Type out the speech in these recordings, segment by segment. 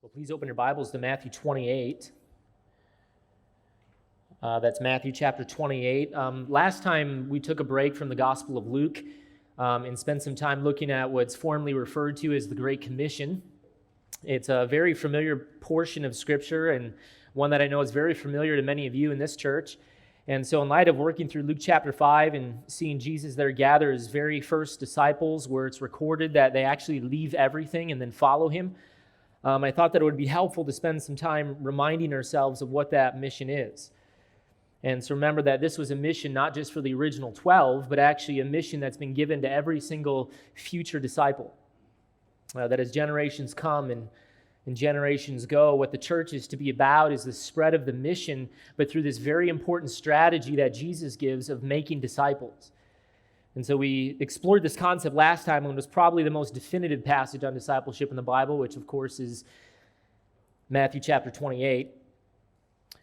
Well, please open your Bibles to Matthew 28. That's Matthew chapter 28. Last time we took a break from the Gospel of Luke and spent some time looking at what's formerly referred to as the Great Commission. It's a very familiar portion of Scripture and one that I know is very familiar to many of you in this church. And so in light of working through Luke chapter 5 and seeing Jesus there gather his very first disciples, where it's recorded that they actually leave everything and then follow him, I thought that it would be helpful to spend some time reminding ourselves of what that mission is. And so remember that this was a mission not just for the original 12, but actually a mission that's been given to every single future disciple. That as generations come and generations go, what the church is to be about is the spread of the mission, but through this very important strategy that Jesus gives of making disciples. And so we explored this concept last time, and it was probably the most definitive passage on discipleship in the Bible, which of course is Matthew chapter 28.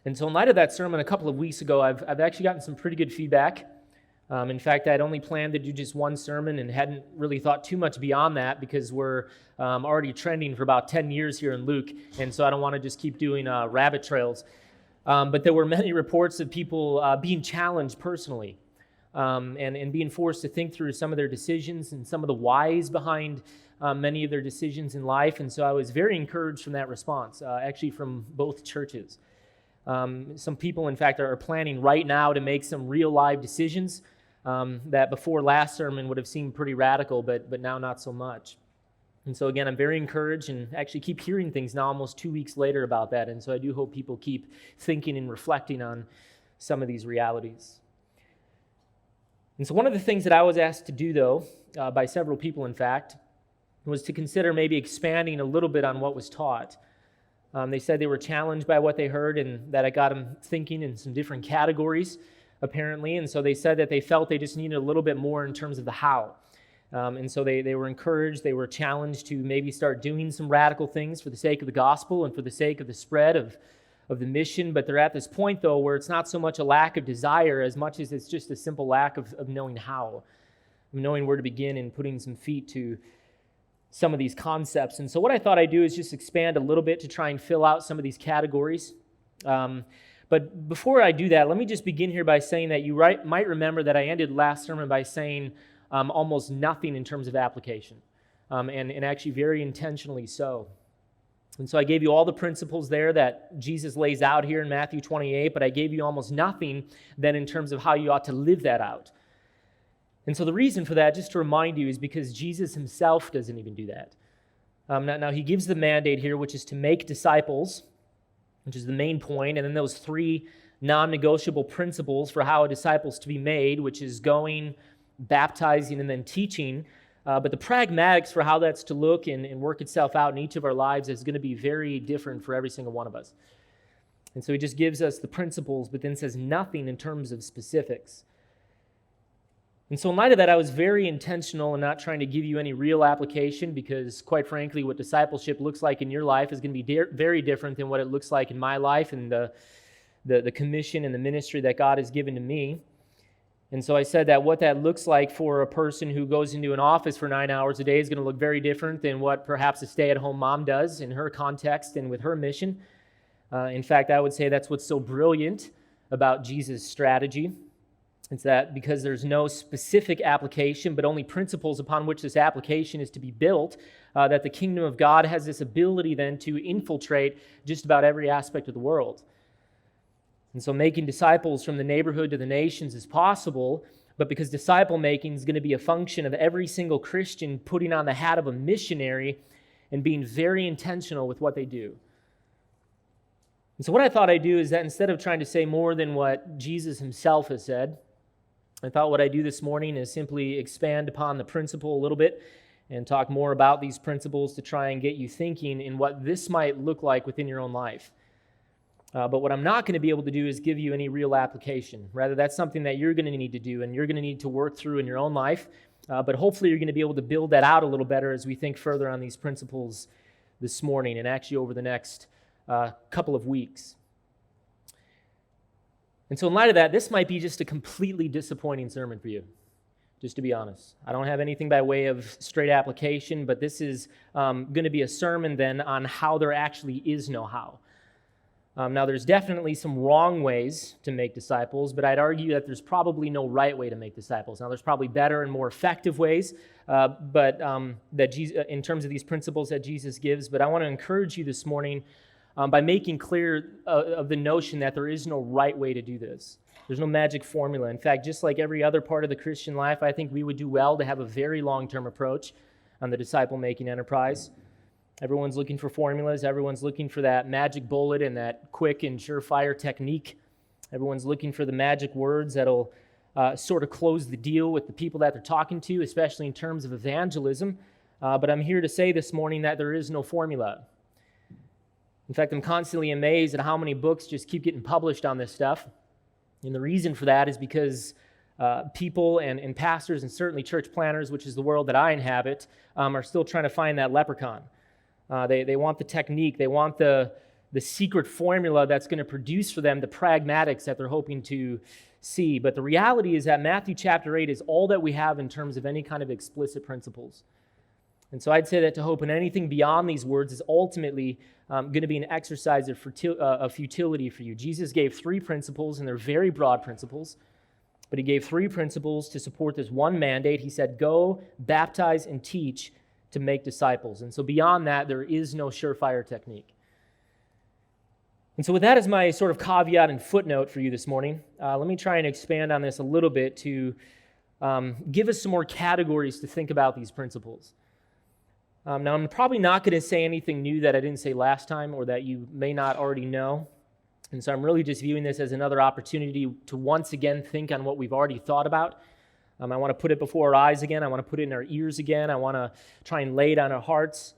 And so in light of that sermon a couple of weeks ago, I've actually gotten some pretty good feedback. In fact, I'd only planned to do just one sermon and hadn't really thought too much beyond that because we're already trending for about 10 years here in Luke, and so I don't want to just keep doing rabbit trails. But there were many reports of people being challenged personally and being forced to think through some of their decisions and some of the whys behind many of their decisions in life. And so I was very encouraged from that response, actually from both churches. Some people, in fact, are planning right now to make some real live decisions that before last sermon would have seemed pretty radical, but now not so much. And so again, I'm very encouraged and actually keep hearing things now almost 2 weeks later about that. And so I do hope people keep thinking and reflecting on some of these realities. And so one of the things that I was asked to do, though, by several people, in fact, was to consider maybe expanding a little bit on what was taught. They said they were challenged by what they heard and that it got them thinking in some different categories, apparently. And so they said that they felt they just needed a little bit more in terms of the how. And so they were encouraged, they were challenged to maybe start doing some radical things for the sake of the gospel and for the sake of the spread of the mission. But they're at this point, though, where it's not so much a lack of desire as much as it's just a simple lack of knowing how, knowing where to begin and putting some feet to some of these concepts. And so what I thought I'd do is just expand a little bit to try and fill out some of these categories. But before I do that, let me just begin here by saying that you might remember that I ended last sermon by saying almost nothing in terms of application, and actually very intentionally so. And so I gave you all the principles there that Jesus lays out here in Matthew 28, but I gave you almost nothing then in terms of how you ought to live that out. And so the reason for that, just to remind you, is because Jesus himself doesn't even do that. Now he gives the mandate here, which is to make disciples, which is the main point, and then those three non-negotiable principles for how a disciple is to be made, which is going, baptizing, and then teaching. But the pragmatics for how that's to look and work itself out in each of our lives is going to be very different for every single one of us. And so he just gives us the principles, but then says nothing in terms of specifics. And so in light of that, I was very intentional in not trying to give you any real application because, quite frankly, what discipleship looks like in your life is going to be very different than what it looks like in my life and the commission and the ministry that God has given to me. And so I said that what that looks like for a person who goes into an office for 9 hours a day is going to look very different than what perhaps a stay-at-home mom does in her context and with her mission. In fact, I would say that's what's so brilliant about Jesus' strategy. It's that because there's no specific application, but only principles upon which this application is to be built, that the kingdom of God has this ability then to infiltrate just about every aspect of the world. And so making disciples from the neighborhood to the nations is possible, but because disciple making is going to be a function of every single Christian putting on the hat of a missionary and being very intentional with what they do. And so what I thought I'd do is that instead of trying to say more than what Jesus himself has said, I thought what I'd do this morning is simply expand upon the principle a little bit and talk more about these principles to try and get you thinking in what this might look like within your own life. But what I'm not going to be able to do is give you any real application. Rather, that's something that you're going to need to do and you're going to need to work through in your own life. But hopefully you're going to be able to build that out a little better as we think further on these principles this morning and actually over the next couple of weeks. And so in light of that, this might be just a completely disappointing sermon for you. just to be honest. I don't have anything by way of straight application, but this is going to be a sermon then on how there actually is no how. Now, there's definitely some wrong ways to make disciples, but I'd argue that there's probably no right way to make disciples. Now, there's probably better and more effective ways, that Jesus, in terms of these principles that Jesus gives. But I want to encourage you this morning by making clear of the notion that there is no right way to do this. There's no magic formula. In fact, just like every other part of the Christian life, I think we would do well to have a very long-term approach on the disciple-making enterprise. Everyone's looking for formulas. Everyone's looking for that magic bullet and that quick and surefire technique. Everyone's looking for the magic words that'll sort of close the deal with the people that they're talking to, especially in terms of evangelism. But I'm here to say this morning that there is no formula. In fact, I'm constantly amazed at how many books just keep getting published on this stuff. And the reason for that is because people and pastors and certainly church planners, which is the world that I inhabit, are still trying to find that leprechaun. They want the technique. They want the secret formula that's going to produce for them the pragmatics that they're hoping to see. But the reality is that Matthew chapter 8 is all that we have in terms of any kind of explicit principles. And so I'd say that to hope in anything beyond these words is ultimately going to be an exercise of futility for you. Jesus gave 3 principles, and they're very broad principles. But he gave 3 principles to support this one mandate. He said, go, baptize, and teach to make disciples. And so beyond that, there is no surefire technique. And so with that as my sort of caveat and footnote for you this morning, let me try and expand on this a little bit to give us some more categories to think about these principles. Now, I'm probably not going to say anything new that I didn't say last time or that you may not already know. And so I'm really just viewing this as another opportunity to once again think on what we've already thought about. I want to put it before our eyes again. I want to put it in our ears again. I want to try and lay it on our hearts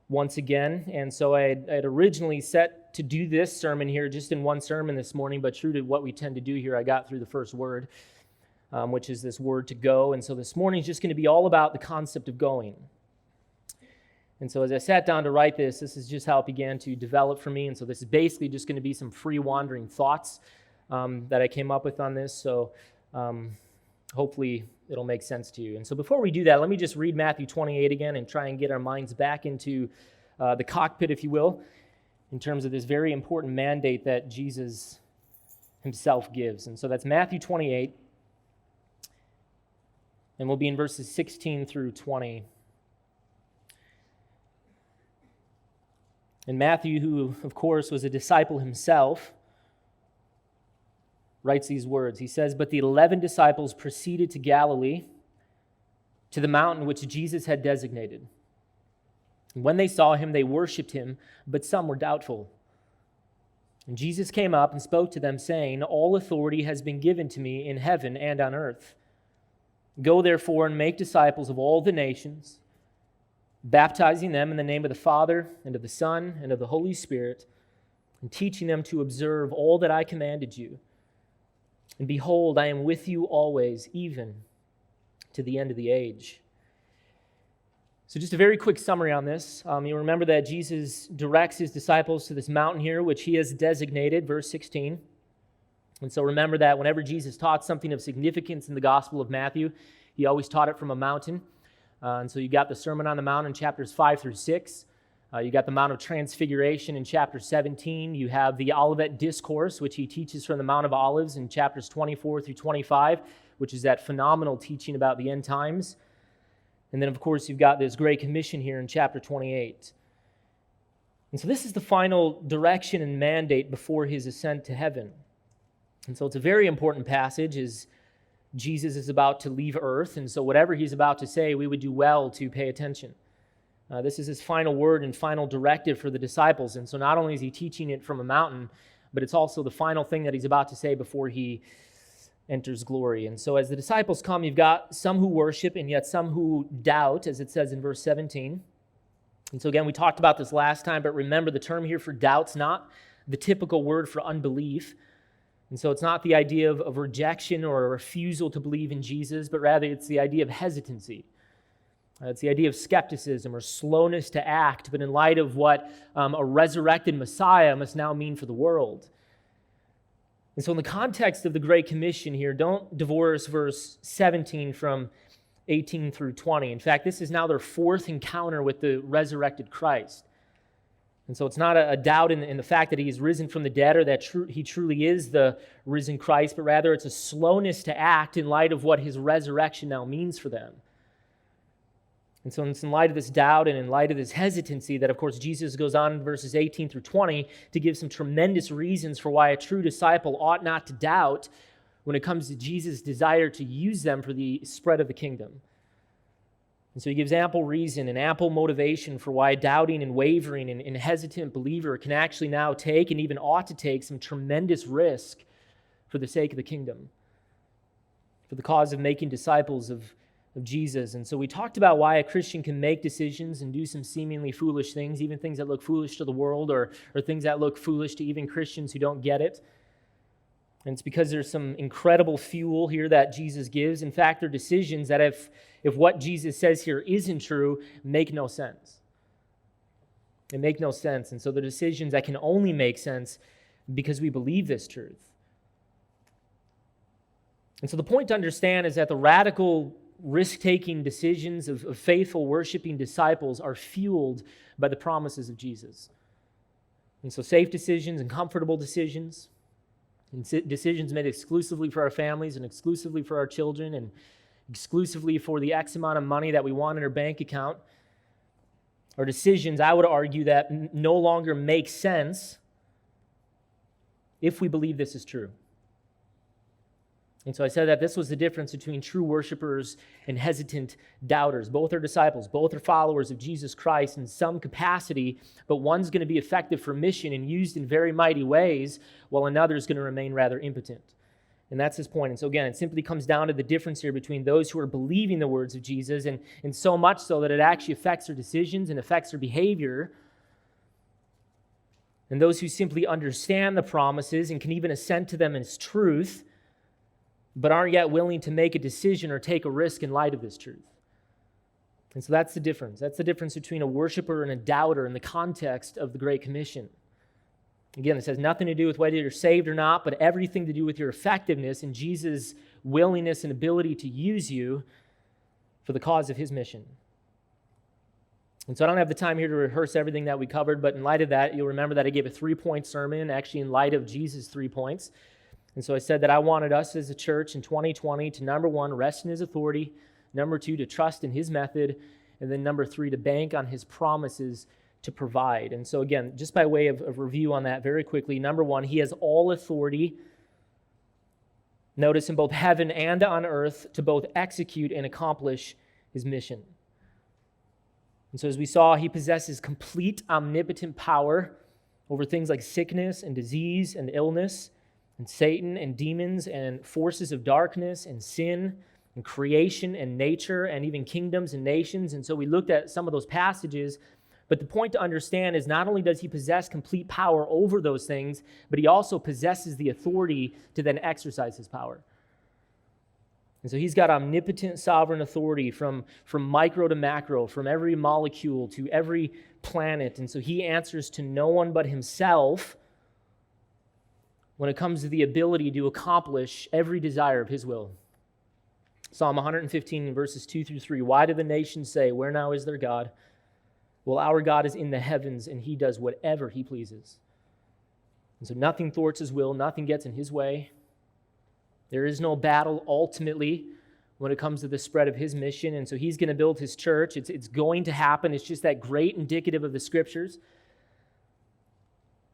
once again. And so I had originally set to do this sermon here just in one sermon this morning, but true to what we tend to do here, I got through the first word, which is this word to go. And so this morning is just going to be all about the concept of going. And so as I sat down to write this is just how it began to develop for me. And so this is basically just going to be some free wandering thoughts that I came up with on this. So hopefully it'll make sense to you. And so before we do that, let me just read Matthew 28 again and try and get our minds back into the cockpit, if you will, in terms of this very important mandate that Jesus himself gives. And so that's Matthew 28, and we'll be in verses 16 through 20. And Matthew, who, of course, was a disciple himself, writes these words. He says, "But the 11 disciples proceeded to Galilee, to the mountain which Jesus had designated. And when they saw him, they worshipped him, but some were doubtful. And Jesus came up and spoke to them, saying, 'All authority has been given to me in heaven and on earth. Go therefore and make disciples of all the nations, baptizing them in the name of the Father and of the Son and of the Holy Spirit, and teaching them to observe all that I commanded you. And behold, I am with you always, even to the end of the age.'" So just a very quick summary on this. You remember that Jesus directs his disciples to this mountain here, which he has designated, verse 16. And so remember that whenever Jesus taught something of significance in the Gospel of Matthew, he always taught it from a mountain. And so you got the Sermon on the Mount in chapters 5 through 6. You got the Mount of Transfiguration in chapter 17. You have the Olivet Discourse, which he teaches from the Mount of Olives in chapters 24 through 25, which is that phenomenal teaching about the end times. And then, of course, you've got this Great Commission here in chapter 28. And so this is the final direction and mandate before his ascent to heaven. And so it's a very important passage as Jesus is about to leave earth. And so whatever he's about to say, we would do well to pay attention. This is his final word and final directive for the disciples. And so not only is he teaching it from a mountain, but it's also the final thing that he's about to say before he enters glory. And so as the disciples come, you've got some who worship and yet some who doubt, as it says in verse 17. And so again, we talked about this last time, but remember the term here for doubt's not the typical word for unbelief. And so it's not the idea of rejection or a refusal to believe in Jesus, but rather it's the idea of hesitancy. It's the idea of skepticism or slowness to act, but in light of what a resurrected Messiah must now mean for the world. And so in the context of the Great Commission here, don't divorce verse 17 from 18 through 20. In fact, this is now their fourth encounter with the resurrected Christ. And so it's not a doubt in the fact that he is risen from the dead or that he truly is the risen Christ, but rather it's a slowness to act in light of what his resurrection now means for them. And so it's in light of this doubt and in light of this hesitancy that, of course, Jesus goes on in verses 18 through 20 to give some tremendous reasons for why a true disciple ought not to doubt when it comes to Jesus' desire to use them for the spread of the kingdom. And so he gives ample reason and ample motivation for why a doubting and wavering and hesitant believer can actually now take and even ought to take some tremendous risk for the sake of the kingdom, for the cause of making disciples of Jesus. And so we talked about why a Christian can make decisions and do some seemingly foolish things, even things that look foolish to the world or things that look foolish to even Christians who don't get it. And it's because there's some incredible fuel here that Jesus gives. In fact, they're decisions that if what Jesus says here isn't true, make no sense. They make no sense. And so they're decisions that can only make sense because we believe this truth. And so the point to understand is that the radical risk-taking decisions of faithful worshiping disciples are fueled by the promises of Jesus. And so safe decisions and comfortable decisions, and decisions made exclusively for our families and exclusively for our children and exclusively for the X amount of money that we want in our bank account, are decisions, I would argue, that no longer make sense if we believe this is true. And so I said that this was the difference between true worshipers and hesitant doubters. Both are disciples. Both are followers of Jesus Christ in some capacity, but one's going to be effective for mission and used in very mighty ways, while another is going to remain rather impotent. And that's his point. And so again, it simply comes down to the difference here between those who are believing the words of Jesus, and so much so that it actually affects their decisions and affects their behavior, and those who simply understand the promises and can even assent to them as truth, but aren't yet willing to make a decision or take a risk in light of this truth. And so that's the difference. That's the difference between a worshiper and a doubter in the context of the Great Commission. Again, this has nothing to do with whether you're saved or not, but everything to do with your effectiveness and Jesus' willingness and ability to use you for the cause of his mission. And so I don't have the time here to rehearse everything that we covered, but in light of that, you'll remember that I gave a 3-point sermon, actually in light of Jesus' 3 points. And so I said that I wanted us as a church in 2020 to, number 1, rest in his authority, number 2, to trust in his method, and then number 3, to bank on his promises to provide. And so again, just by way of review on that very quickly, number 1, he has all authority, notice, in both heaven and on earth, to both execute and accomplish his mission. And so as we saw, he possesses complete omnipotent power over things like sickness and disease and illness, and Satan and demons and forces of darkness and sin and creation and nature and even kingdoms and nations. And so we looked at some of those passages, but the point to understand is not only does he possess complete power over those things, but he also possesses the authority to then exercise his power. And so he's got omnipotent sovereign authority from micro to macro, from every molecule to every planet. And so he answers to no one but himself when it comes to the ability to accomplish every desire of his will. Psalm 115, verses 2 through 3. Why do the nations say, where now is their God? Well, our God is in the heavens, and he does whatever he pleases. And so nothing thwarts his will, nothing gets in his way. There is no battle ultimately when it comes to the spread of his mission. And so he's going to build his church. It's going to happen. It's just that great indicative of the scriptures.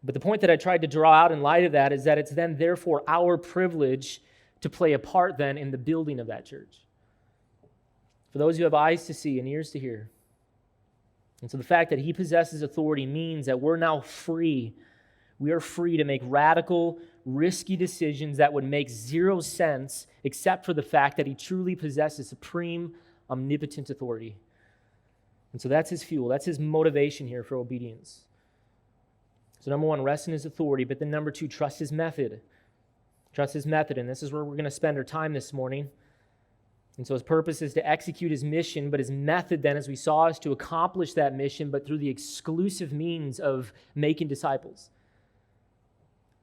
But the point that I tried to draw out in light of that is that it's then therefore our privilege to play a part then in the building of that church. For those who have eyes to see and ears to hear. And so the fact that he possesses authority means that we're now free. We are free to make radical, risky decisions that would make zero sense except for the fact that he truly possesses supreme, omnipotent authority. And so that's his fuel. That's his motivation here for obedience. So number 1, rest in his authority, but then number 2, trust his method. Trust his method, and this is where we're going to spend our time this morning. And so his purpose is to execute his mission, but his method then, as we saw, is to accomplish that mission, but through the exclusive means of making disciples.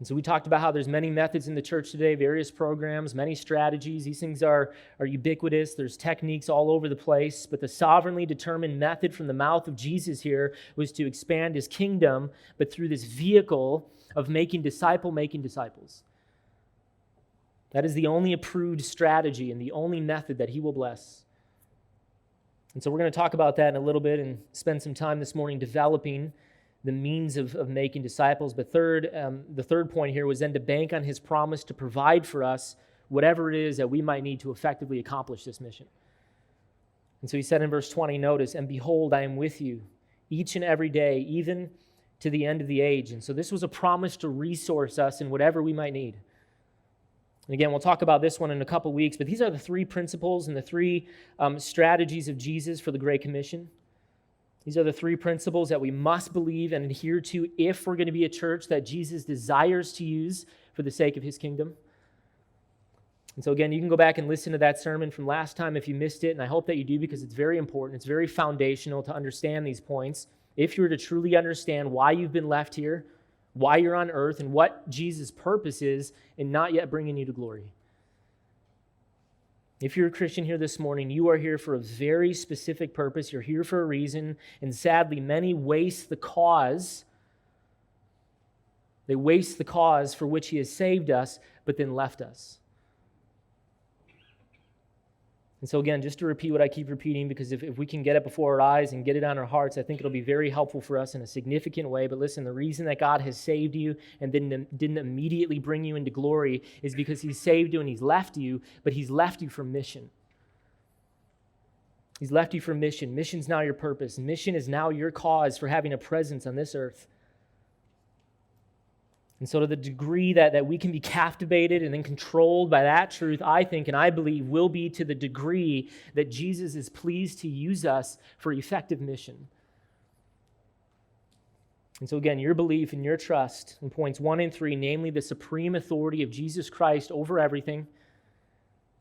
And so we talked about how there's many methods in the church today, various programs, many strategies. These things are ubiquitous. There's techniques all over the place. But the sovereignly determined method from the mouth of Jesus here was to expand his kingdom, but through this vehicle of making disciples. That is the only approved strategy and the only method that he will bless. And so we're going to talk about that in a little bit and spend some time this morning developing the means of making disciples. But the third point here was then to bank on his promise to provide for us whatever it is that we might need to effectively accomplish this mission. And so he said in verse 20, notice, and behold, I am with you each and every day, even to the end of the age. And so this was a promise to resource us in whatever we might need. And again, we'll talk about this one in a couple weeks, but these are the three principles and the three strategies of Jesus for the Great Commission. These are the three principles that we must believe and adhere to if we're going to be a church that Jesus desires to use for the sake of his kingdom. And so again, you can go back and listen to that sermon from last time if you missed it, and I hope that you do because it's very important. It's very foundational to understand these points. If you were to truly understand why you've been left here, why you're on earth, and what Jesus' purpose is in not yet bringing you to glory. If you're a Christian here this morning, you are here for a very specific purpose. You're here for a reason, and sadly, many waste the cause. They waste the cause for which he has saved us, but then left us. And so again, just to repeat what I keep repeating, because if we can get it before our eyes and get it on our hearts, I think it'll be very helpful for us in a significant way. But listen, the reason that God has saved you and didn't immediately bring you into glory is because he's saved you and he's left you, but he's left you for mission. He's left you for mission. Mission's now your purpose. Mission is now your cause for having a presence on this earth. And so to the degree that we can be captivated and then controlled by that truth, I think and I believe will be to the degree that Jesus is pleased to use us for effective mission. And so again, your belief and your trust in points 1 and 3, namely the supreme authority of Jesus Christ over everything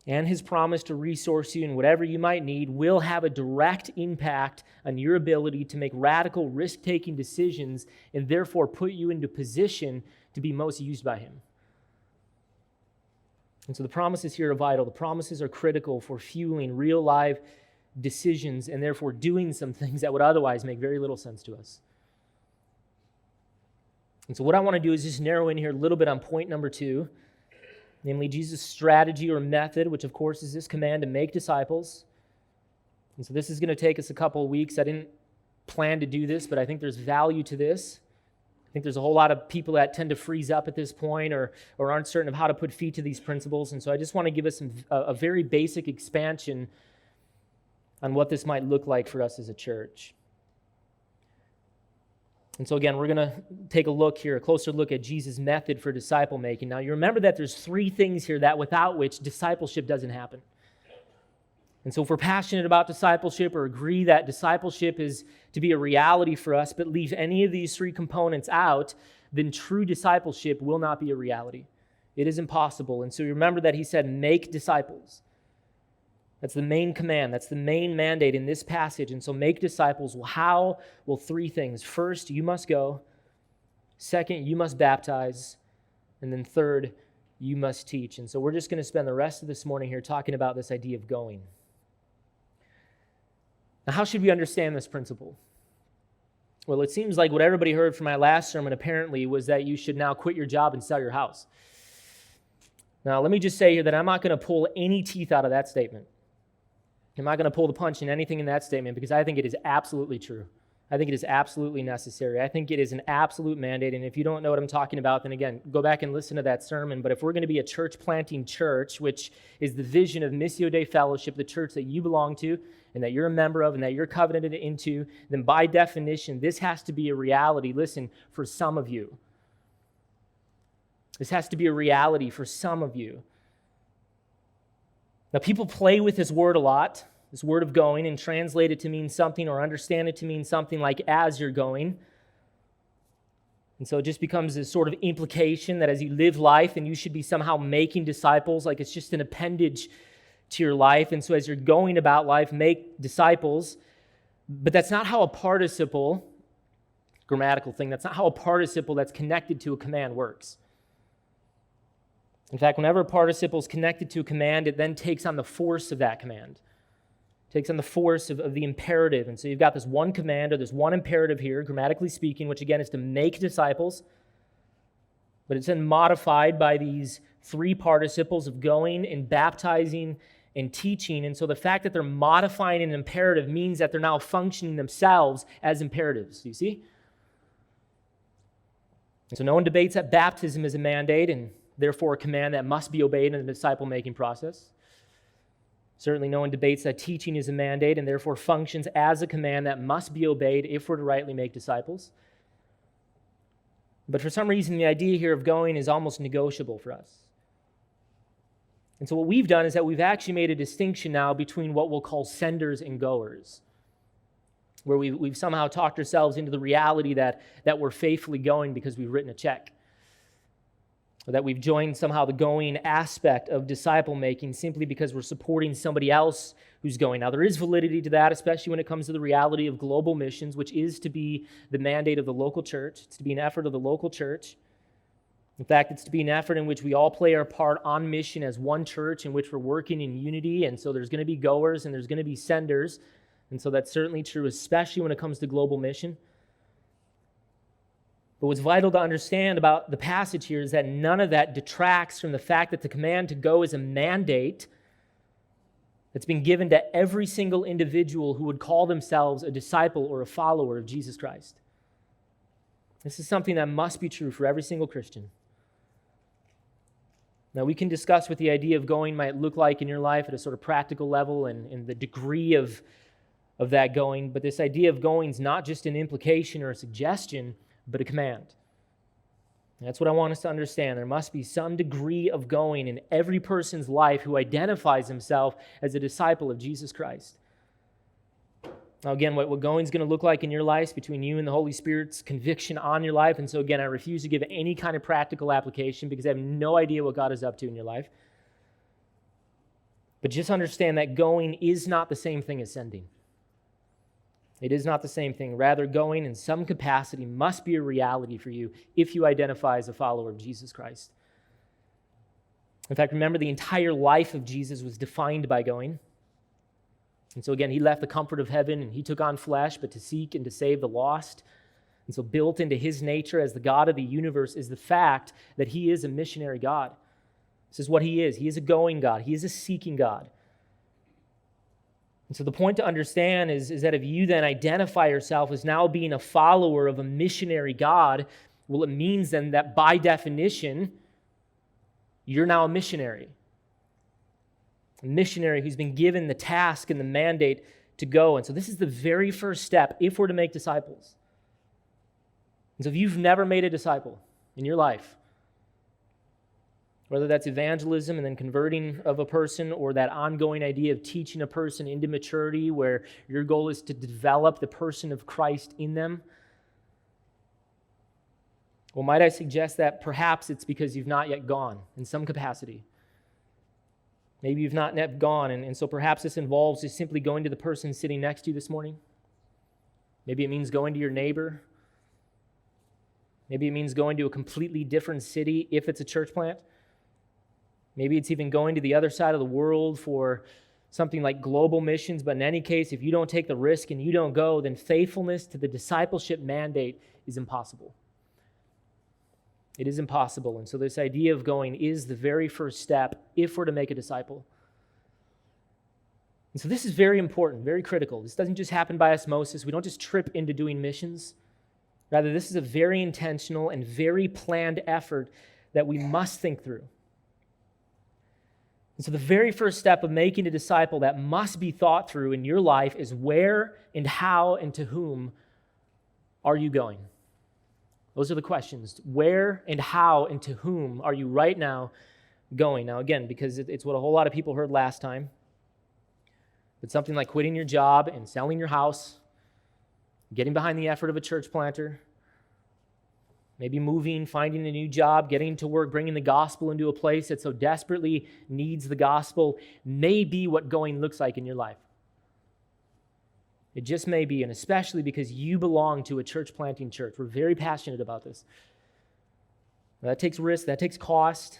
and his promise to resource you in whatever you might need, will have a direct impact on your ability to make radical risk-taking decisions and therefore put you into position to be most used by him. And so the promises here are vital. The promises are critical for fueling real life decisions and therefore doing some things that would otherwise make very little sense to us. And so what I want to do is just narrow in here a little bit on point number 2, namely Jesus' strategy or method, which of course is this command to make disciples. And so this is going to take us a couple of weeks. I didn't plan to do this, but I think there's value to this. I think there's a whole lot of people that tend to freeze up at this point or aren't certain of how to put feet to these principles. And so I just want to give us a very basic expansion on what this might look like for us as a church. And so again, we're going to take a closer look at Jesus' method for disciple making. Now you remember that there's 3 things here that without which discipleship doesn't happen. And so if we're passionate about discipleship or agree that discipleship is to be a reality for us, but leave any of these 3 components out, then true discipleship will not be a reality. It is impossible. And so you remember that he said, make disciples. That's the main command. That's the main mandate in this passage. And so make disciples. Well, how? Well, 3 things. First, you must go. Second, you must baptize. And then third, you must teach. And so we're just going to spend the rest of this morning here talking about this idea of going. Now, how should we understand this principle? Well, it seems like what everybody heard from my last sermon apparently was that you should now quit your job and sell your house. Now, let me just say here that I'm not going to pull any teeth out of that statement. I'm not going to pull the punch in anything in that statement because I think it is absolutely true. I think it is absolutely necessary. I think it is an absolute mandate, and if you don't know what I'm talking about, then again, go back and listen to that sermon. But if we're going to be a church-planting church, which is the vision of Missio Dei Fellowship, the church that you belong to and that you're a member of and that you're covenanted into, then by definition, this has to be a reality, listen, for some of you. This has to be a reality for some of you. Now, people play with this word a lot, this word of going, and translate it to mean something or understand it to mean something like as you're going. And so it just becomes this sort of implication that as you live life, then you should be somehow making disciples, like it's just an appendage to your life. And so as you're going about life, make disciples. But that's not how a participle, grammatical thing, that's not how a participle that's connected to a command works. In fact, whenever a participle is connected to a command, it then takes on the force of that command. It takes on the force of the imperative. And so you've got this one command or this one imperative here, grammatically speaking, which again is to make disciples. But it's then modified by these three participles of going and baptizing and teaching. And so the fact that they're modifying an imperative means that they're now functioning themselves as imperatives. Do you see? And so no one debates that baptism is a mandate and therefore a command that must be obeyed in the disciple-making process. Certainly no one debates that teaching is a mandate and therefore functions as a command that must be obeyed if we're to rightly make disciples. But for some reason, the idea here of going is almost negotiable for us. And so what we've done is that we've actually made a distinction now between what we'll call senders and goers, where we've somehow talked ourselves into the reality that we're faithfully going because we've written a check, or that we've joined somehow the going aspect of disciple-making simply because we're supporting somebody else who's going. Now, there is validity to that, especially when it comes to the reality of global missions, which is to be the mandate of the local church. It's to be an effort of the local church. In fact, it's to be an effort in which we all play our part on mission as one church in which we're working in unity, and so there's going to be goers and there's going to be senders, and so that's certainly true, especially when it comes to global mission. But what's vital to understand about the passage here is that none of that detracts from the fact that the command to go is a mandate that's been given to every single individual who would call themselves a disciple or a follower of Jesus Christ. This is something that must be true for every single Christian. Now, we can discuss what the idea of going might look like in your life at a sort of practical level and the degree of that going, but this idea of going is not just an implication or a suggestion, but a command. And that's what I want us to understand. There must be some degree of going in every person's life who identifies himself as a disciple of Jesus Christ. Now, again, what going is going to look like in your life between you and the Holy Spirit's conviction on your life. And so, again, I refuse to give any kind of practical application because I have no idea what God is up to in your life. But just understand that going is not the same thing as sending. It is not the same thing. Rather, going in some capacity must be a reality for you if you identify as a follower of Jesus Christ. In fact, remember, the entire life of Jesus was defined by going. And so again, he left the comfort of heaven and he took on flesh, but to seek and to save the lost. And so built into his nature as the God of the universe is the fact that he is a missionary God. This is what he is. He is a going God. He is a seeking God. And so the point to understand is that if you then identify yourself as now being a follower of a missionary God, well, it means then that by definition, you're now a missionary. A missionary who's been given the task and the mandate to go. And so this is the very first step if we're to make disciples. And so if you've never made a disciple in your life, whether that's evangelism and then converting of a person or that ongoing idea of teaching a person into maturity where your goal is to develop the person of Christ in them, well, might I suggest that perhaps it's because you've not yet gone in some capacity. Maybe you've not yet gone, and so perhaps this involves just simply going to the person sitting next to you this morning. Maybe it means going to your neighbor. Maybe it means going to a completely different city if it's a church plant. Maybe it's even going to the other side of the world for something like global missions. But in any case, if you don't take the risk and you don't go, then faithfulness to the discipleship mandate is impossible. It is impossible. And so this idea of going is the very first step if we're to make a disciple. And so this is very important, very critical. This doesn't just happen by osmosis. We don't just trip into doing missions. Rather, this is a very intentional and very planned effort that we must think through. And so the very first step of making a disciple that must be thought through in your life is where and how and to whom are you going? Those are the questions. Where and how and to whom are you right now going? Now, again, because it's what a whole lot of people heard last time. But something like quitting your job and selling your house, getting behind the effort of a church planter, maybe moving, finding a new job, getting to work, bringing the gospel into a place that so desperately needs the gospel may be what going looks like in your life. It just may be, and especially because you belong to a church planting church. We're very passionate about this. Now, that takes risk, that takes cost.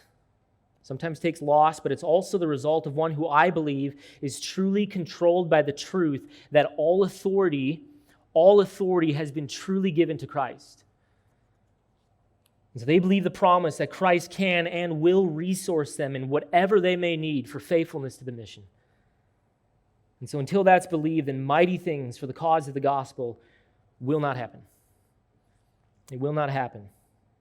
sometimes takes loss, but it's also the result of one who I believe is truly controlled by the truth that all authority has been truly given to Christ. And so they believe the promise that Christ can and will resource them in whatever they may need for faithfulness to the mission. And so until that's believed, then mighty things for the cause of the gospel will not happen. It will not happen.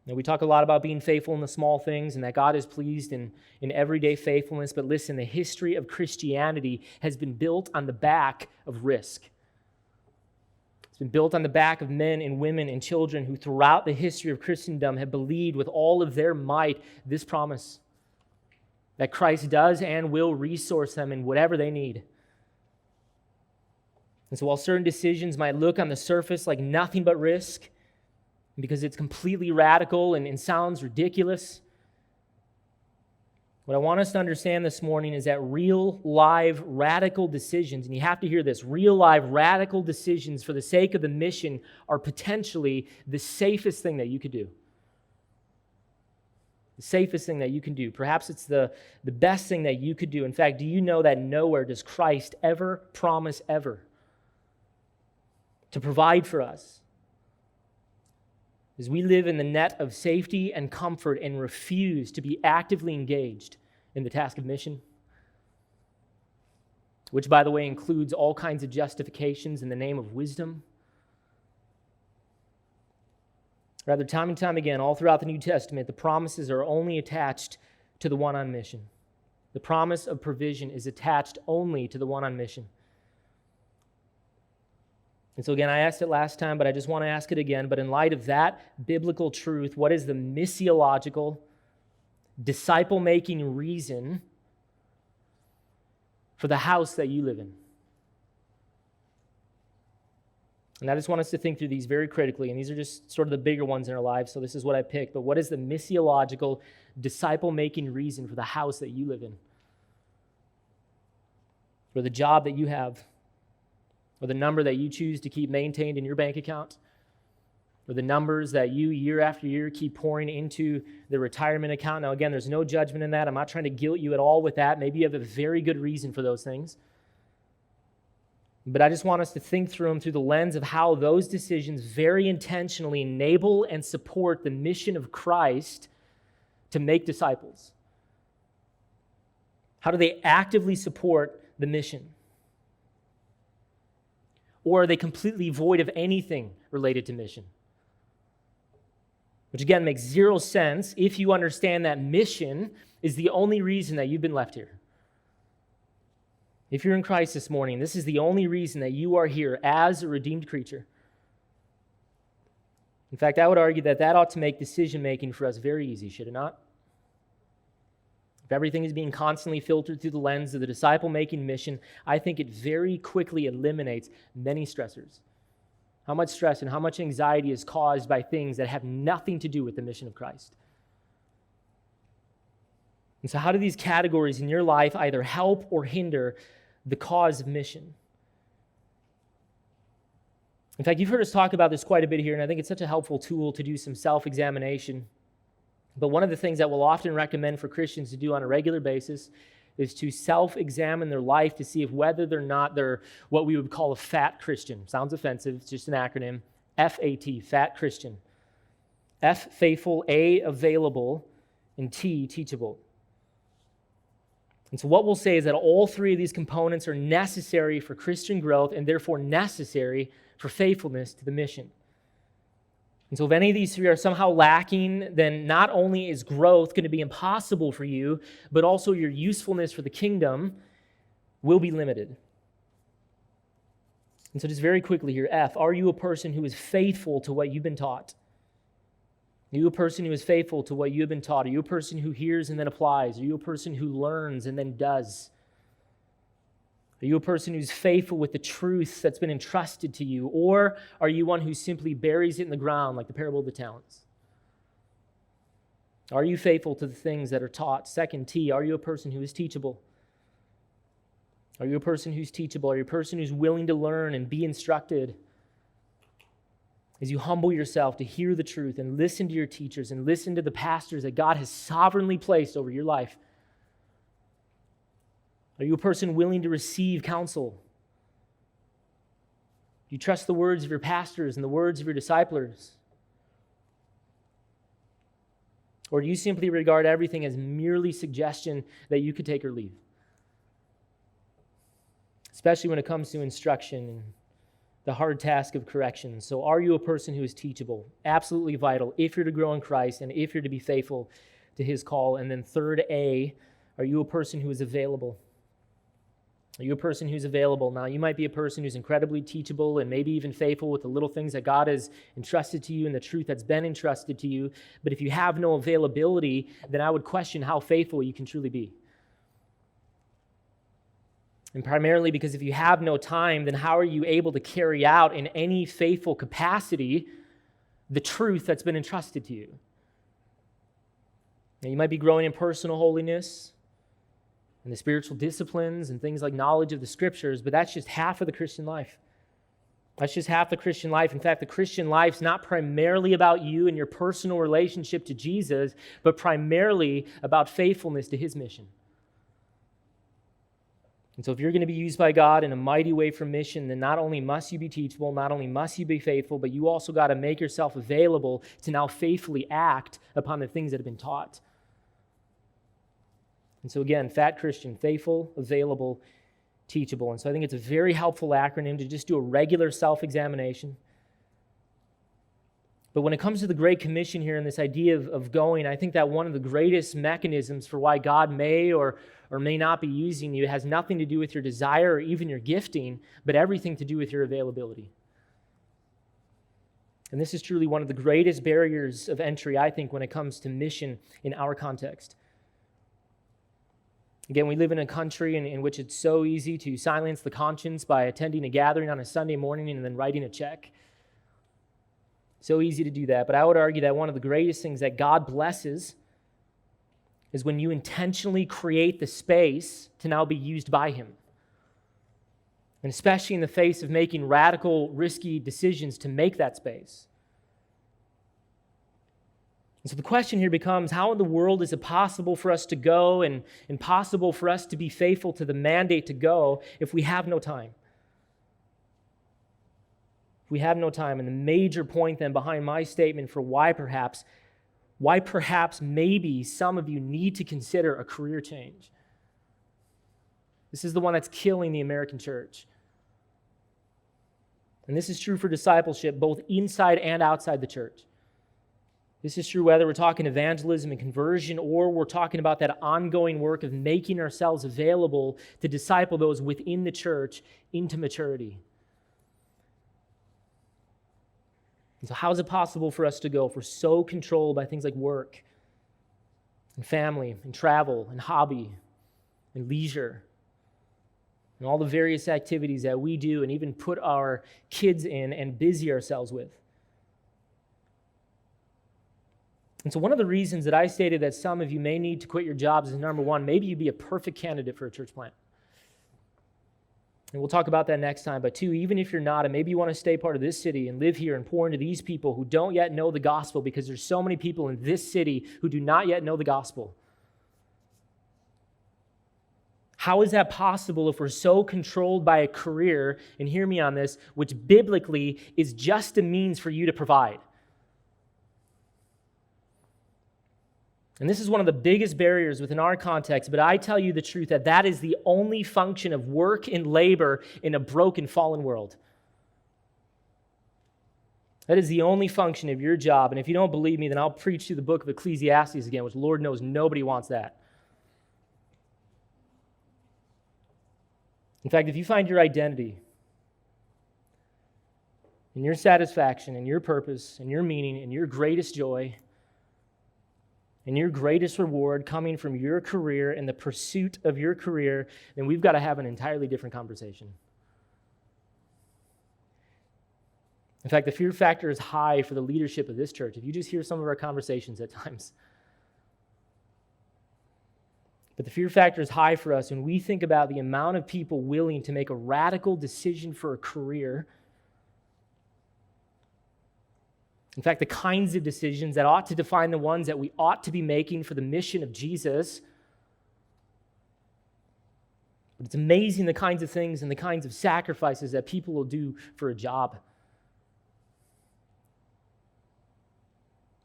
Now, we talk a lot about being faithful in the small things and that God is pleased in everyday faithfulness, but listen, the history of Christianity has been built on the back of risk. It's been built on the back of men and women and children who throughout the history of Christendom have believed with all of their might this promise that Christ does and will resource them in whatever they need. And so while certain decisions might look on the surface like nothing but risk, because it's completely radical and sounds ridiculous, what I want us to understand this morning is that real, live, radical decisions, and you have to hear this, real, live, radical decisions for the sake of the mission are potentially the safest thing that you could do. The safest thing that you can do. Perhaps it's the best thing that you could do. In fact, do you know that nowhere does Christ ever promise ever to provide for us as we live in the net of safety and comfort and refuse to be actively engaged in the task of mission, which, by the way, includes all kinds of justifications in the name of wisdom. Rather, time and time again, all throughout the New Testament, the promises are only attached to the one on mission. The promise of provision is attached only to the one on mission. And so again, I asked it last time, but I just want to ask it again. But in light of that biblical truth, what is the missiological, disciple-making reason for the house that you live in? And I just want us to think through these very critically, and these are just sort of the bigger ones in our lives, so this is what I picked. But what is the missiological, disciple-making reason for the house that you live in? For the job that you have? Or the number that you choose to keep maintained in your bank account, or the numbers that you, year after year, keep pouring into the retirement account. Now, again, there's no judgment in that. I'm not trying to guilt you at all with that. Maybe you have a very good reason for those things. But I just want us to think through them through the lens of how those decisions very intentionally enable and support the mission of Christ to make disciples. How do they actively support the mission? Or are they completely void of anything related to mission? Which again makes zero sense if you understand that mission is the only reason that you've been left here. If you're in Christ this morning, this is the only reason that you are here as a redeemed creature. In fact, I would argue that ought to make decision-making for us very easy, should it not? If everything is being constantly filtered through the lens of the disciple-making mission, I think it very quickly eliminates many stressors. How much stress and how much anxiety is caused by things that have nothing to do with the mission of Christ. And so how do these categories in your life either help or hinder the cause of mission? In fact, you've heard us talk about this quite a bit here, and I think it's such a helpful tool to do some self-examination. But one of the things that we'll often recommend for Christians to do on a regular basis is to self-examine their life to see if whether or not they're what we would call a fat Christian. Sounds offensive, it's just an acronym. F-A-T, fat Christian. F, faithful, A, available, and T, teachable. And so what we'll say is that all three of these components are necessary for Christian growth and therefore necessary for faithfulness to the mission. And so if any of these three are somehow lacking, then not only is growth going to be impossible for you, but also your usefulness for the kingdom will be limited. And so just very quickly here, F, are you a person who is faithful to what you've been taught? Are you a person who is faithful to what you have been taught? Are you a person who hears and then applies? Are you a person who learns and then does? Are you a person who's faithful with the truth that's been entrusted to you? Or are you one who simply buries it in the ground like the parable of the talents? Are you faithful to the things that are taught? Second, T, are you a person who is teachable? Are you a person who's teachable? Are you a person who's willing to learn and be instructed? As you humble yourself to hear the truth and listen to your teachers and listen to the pastors that God has sovereignly placed over your life, Are you a person willing to receive counsel? Do you trust the words of your pastors and the words of your disciplers? Or do you simply regard everything as merely suggestion that you could take or leave? Especially when it comes to instruction and the hard task of correction. So are you a person who is teachable? Absolutely vital if you're to grow in Christ and if you're to be faithful to his call. And then third A, are you a person who is available? Are you a person who's available? Now, you might be a person who's incredibly teachable and maybe even faithful with the little things that God has entrusted to you and the truth that's been entrusted to you. But if you have no availability, then I would question how faithful you can truly be. And primarily because if you have no time, then how are you able to carry out in any faithful capacity the truth that's been entrusted to you? Now, you might be growing in personal holiness and the spiritual disciplines and things like knowledge of the Scriptures, but that's just half of the Christian life. That's just half the Christian life. In fact, the Christian life's not primarily about you and your personal relationship to Jesus, but primarily about faithfulness to his mission. And so if you're going to be used by God in a mighty way for mission, then not only must you be teachable, not only must you be faithful, but you also got to make yourself available to now faithfully act upon the things that have been taught. And so again, fat Christian, faithful, available, teachable. And so I think it's a very helpful acronym to just do a regular self-examination. But when it comes to the Great Commission here and this idea of going, I think that one of the greatest mechanisms for why God may or may not be using you has nothing to do with your desire or even your gifting, but everything to do with your availability. And this is truly one of the greatest barriers of entry, I think, when it comes to mission in our context. Again, we live in a country in which it's so easy to silence the conscience by attending a gathering on a Sunday morning and then writing a check. So easy to do that. But I would argue that one of the greatest things that God blesses is when you intentionally create the space to now be used by him. And especially in the face of making radical, risky decisions to make that space. And so the question here becomes, how in the world is it possible for us to go and possible for us to be faithful to the mandate to go if we have no time? If we have no time. And the major point then behind my statement for why perhaps maybe some of you need to consider a career change. This is the one that's killing the American church. And this is true for discipleship, both inside and outside the church. This is true whether we're talking evangelism and conversion or we're talking about that ongoing work of making ourselves available to disciple those within the church into maturity. And so how is it possible for us to go if we're so controlled by things like work and family and travel and hobby and leisure and all the various activities that we do and even put our kids in and busy ourselves with? And so one of the reasons that I stated that some of you may need to quit your jobs is, number one, maybe you'd be a perfect candidate for a church plant. And we'll talk about that next time. But two, even if you're not, and maybe you want to stay part of this city and live here and pour into these people who don't yet know the gospel, because there's so many people in this city who do not yet know the gospel. How is that possible if we're so controlled by a career, and hear me on this, which biblically is just a means for you to provide? And this is one of the biggest barriers within our context, but I tell you the truth that that is the only function of work and labor in a broken, fallen world. That is the only function of your job. And if you don't believe me, then I'll preach through the book of Ecclesiastes again, which Lord knows nobody wants that. In fact, if you find your identity and your satisfaction and your purpose and your meaning and your greatest joy and your greatest reward coming from your career and the pursuit of your career, then we've got to have an entirely different conversation. In fact, the fear factor is high for the leadership of this church. If you just hear some of our conversations at times. But the fear factor is high for us when we think about the amount of people willing to make a radical decision for a career. In fact, the kinds of decisions that ought to define the ones that we ought to be making for the mission of Jesus. But it's amazing the kinds of things and the kinds of sacrifices that people will do for a job.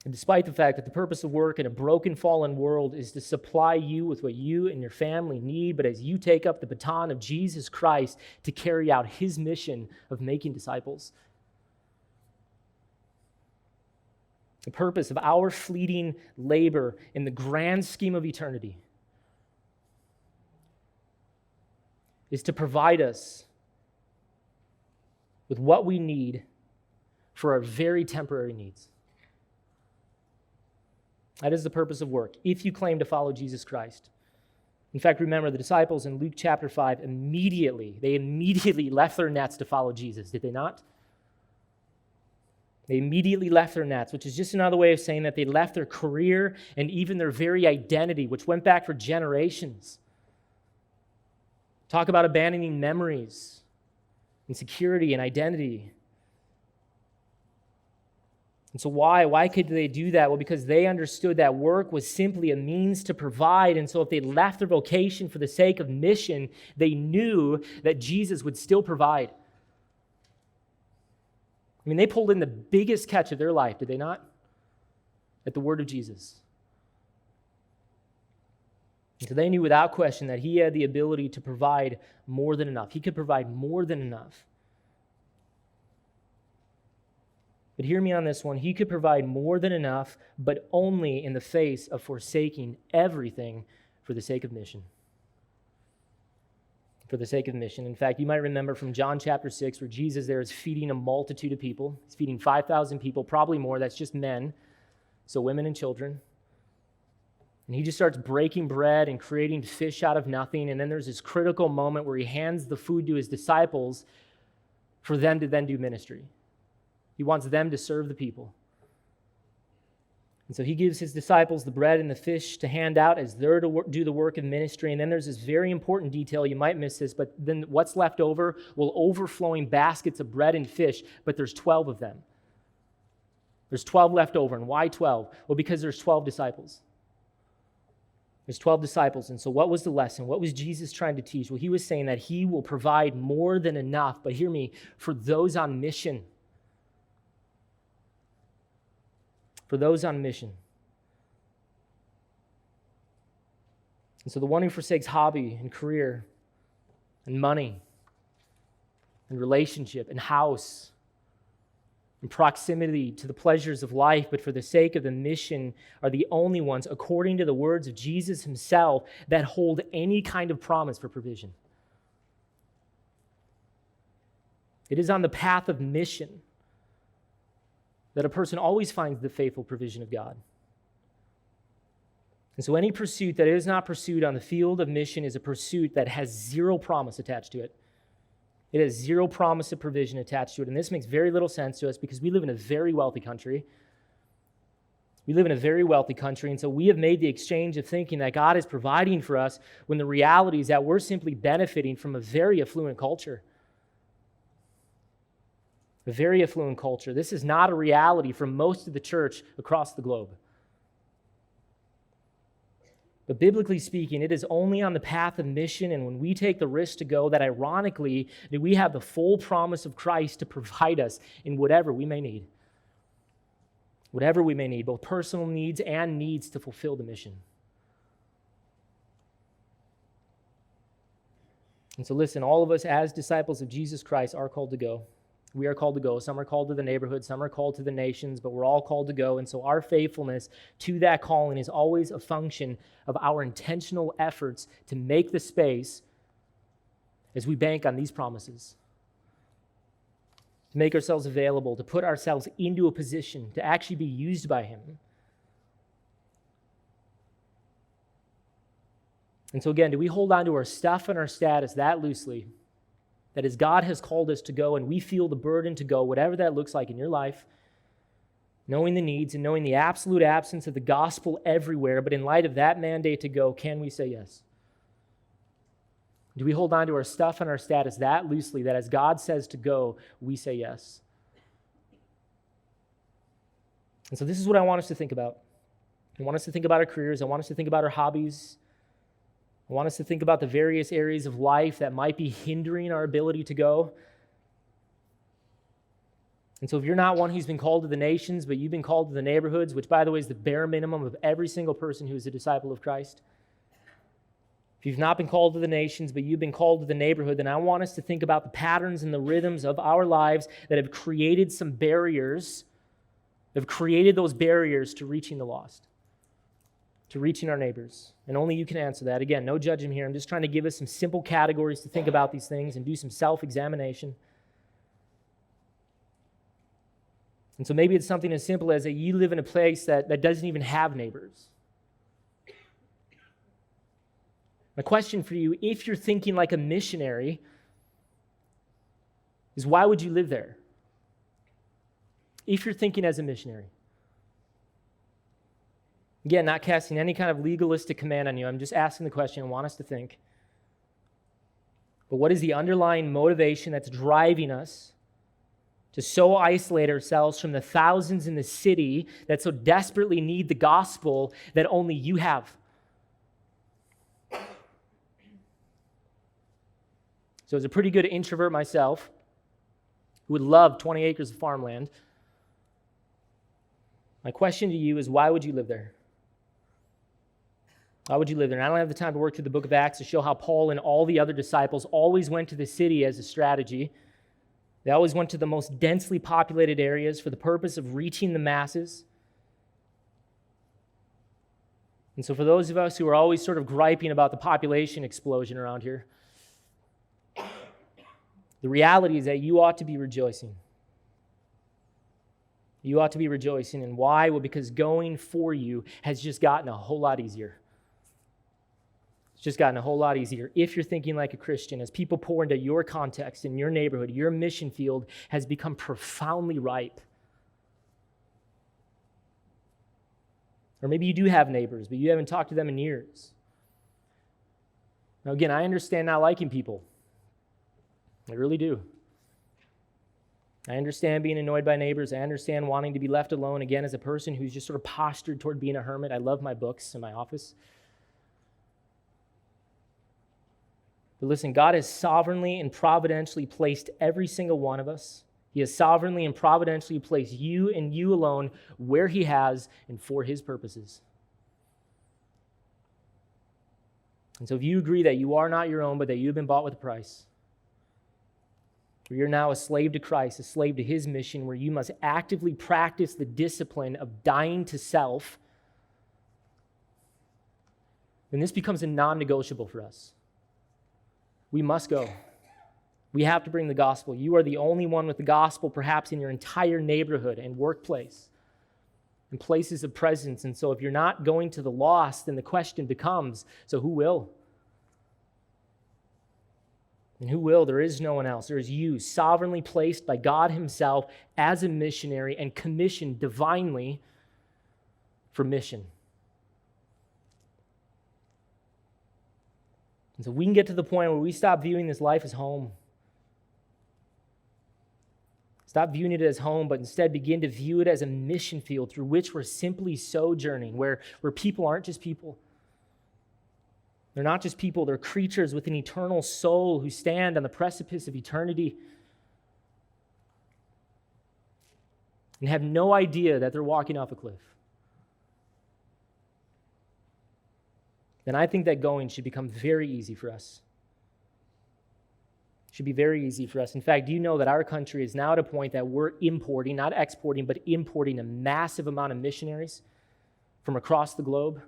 And despite the fact that the purpose of work in a broken, fallen world is to supply you with what you and your family need, but as you take up the baton of Jesus Christ to carry out his mission of making disciples, the purpose of our fleeting labor in the grand scheme of eternity is to provide us with what we need for our very temporary needs. That is the purpose of work, if you claim to follow Jesus Christ. In fact, remember, the disciples in Luke chapter 5 immediately left their nets to follow Jesus, did they not? They immediately left their nets, which is just another way of saying that they left their career and even their very identity, which went back for generations. Talk about abandoning memories and security and identity. And so why could they do that? Well, because they understood that work was simply a means to provide. And so if they left their vocation for the sake of mission, they knew that Jesus would still provide. I mean, they pulled in the biggest catch of their life, did they not? At the word of Jesus. And so they knew without question that he had the ability to provide more than enough. He could provide more than enough. But hear me on this one. He could provide more than enough, but only in the face of forsaking everything for the sake of mission. For the sake of mission. In fact, you might remember from John chapter 6 where Jesus there is feeding a multitude of people. He's feeding 5,000 people, probably more. That's just men, so women and children. And he just starts breaking bread and creating fish out of nothing. And then there's this critical moment where he hands the food to his disciples for them to then do ministry. He wants them to serve the people. And so he gives his disciples the bread and the fish to hand out as they're to do the work of ministry. And then there's this very important detail. You might miss this, but then what's left over? Well, overflowing baskets of bread and fish, but there's 12 of them. There's 12 left over. And why 12? Well, because there's 12 disciples. There's 12 disciples. And so what was the lesson? What was Jesus trying to teach? Well, he was saying that he will provide more than enough, but hear me, for those on mission. For those on mission. And so the one who forsakes hobby and career and money and relationship and house and proximity to the pleasures of life, but for the sake of the mission, are the only ones, according to the words of Jesus himself, that hold any kind of promise for provision. It is on the path of mission that a person always finds the faithful provision of God. And so any pursuit that is not pursued on the field of mission is a pursuit that has zero promise attached to it. It has zero promise of provision attached to it. And this makes very little sense to us because we live in a very wealthy country. We live in a very wealthy country, and so we have made the exchange of thinking that God is providing for us when the reality is that we're simply benefiting from a very affluent culture. A very affluent culture. This is not a reality for most of the church across the globe. But biblically speaking, it is only on the path of mission and when we take the risk to go that ironically, that we have the full promise of Christ to provide us in whatever we may need. Whatever we may need, both personal needs and needs to fulfill the mission. And so listen, all of us as disciples of Jesus Christ are called to go. We are called to go. Some are called to the neighborhood, some are called to the nations, but we're all called to go. And so our faithfulness to that calling is always a function of our intentional efforts to make the space as we bank on these promises. To make ourselves available, to put ourselves into a position to actually be used by him. And so again, do we hold on to our stuff and our status that loosely? That as God has called us to go and we feel the burden to go, whatever that looks like in your life, knowing the needs and knowing the absolute absence of the gospel everywhere, but in light of that mandate to go, can we say yes? Do we hold on to our stuff and our status that loosely that as God says to go, we say yes? And so this is what I want us to think about. I want us to think about our careers. I want us to think about our hobbies. I want us to think about the various areas of life that might be hindering our ability to go. And so if you're not one who's been called to the nations, but you've been called to the neighborhoods, which, by the way, is the bare minimum of every single person who is a disciple of Christ. If you've not been called to the nations, but you've been called to the neighborhood, then I want us to think about the patterns and the rhythms of our lives that have created some barriers, have created those barriers to reaching the lost, to reaching our neighbors. And only you can answer that. Again, no judgment here. I'm just trying to give us some simple categories to think about these things and do some self-examination. And so maybe it's something as simple as that you live in a place that doesn't even have neighbors. My question for you, if you're thinking like a missionary, is why would you live there? If you're thinking as a missionary. Again, not casting any kind of legalistic command on you. I'm just asking the question and want us to think. But what is the underlying motivation that's driving us to so isolate ourselves from the thousands in the city that so desperately need the gospel that only you have? So as a pretty good introvert myself, who would love 20 acres of farmland, my question to you is, why would you live there? Why would you live there? And I don't have the time to work through the book of Acts to show how Paul and all the other disciples always went to the city as a strategy. They always went to the most densely populated areas for the purpose of reaching the masses. And so for those of us who are always sort of griping about the population explosion around here, the reality is that you ought to be rejoicing. You ought to be rejoicing. And why? Well, because going for you has just gotten a whole lot easier. It's just gotten a whole lot easier. If you're thinking like a Christian, as people pour into your context, in your neighborhood, your mission field has become profoundly ripe. Or maybe you do have neighbors, but you haven't talked to them in years. Now, again, I understand not liking people. I really do. I understand being annoyed by neighbors. I understand wanting to be left alone. Again, as a person who's just sort of postured toward being a hermit, I love my books in my office. But listen, God has sovereignly and providentially placed every single one of us. He has sovereignly and providentially placed you and you alone where He has and for His purposes. And so if you agree that you are not your own, but that you have been bought with a price, where you're now a slave to Christ, a slave to His mission, where you must actively practice the discipline of dying to self, then this becomes a non-negotiable for us. We must go. We have to bring the gospel. You are the only one with the gospel, perhaps in your entire neighborhood and workplace and places of presence. And so if you're not going to the lost, then the question becomes, so who will? And who will? There is no one else. There is you, sovereignly placed by God Himself as a missionary and commissioned divinely for mission. And so we can get to the point where we stop viewing this life as home. Stop viewing it as home, but instead begin to view it as a mission field through which we're simply sojourning, where people aren't just people. They're not just people, they're creatures with an eternal soul who stand on the precipice of eternity and have no idea that they're walking off a cliff. Then I think that going should become very easy for us. It should be very easy for us. In fact, do you know that our country is now at a point that we're importing, not exporting, but importing a massive amount of missionaries from across the globe?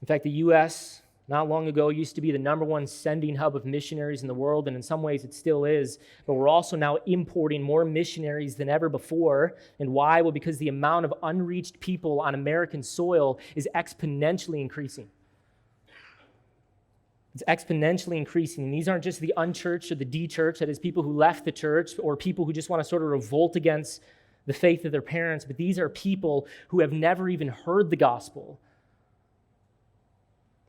In fact, the U.S., not long ago, used to be the number one sending hub of missionaries in the world, and in some ways it still is. But we're also now importing more missionaries than ever before. And why? Well, because the amount of unreached people on American soil is exponentially increasing. It's exponentially increasing. And these aren't just the unchurched or the de-churched, that is, people who left the church or people who just want to sort of revolt against the faith of their parents, but these are people who have never even heard the gospel.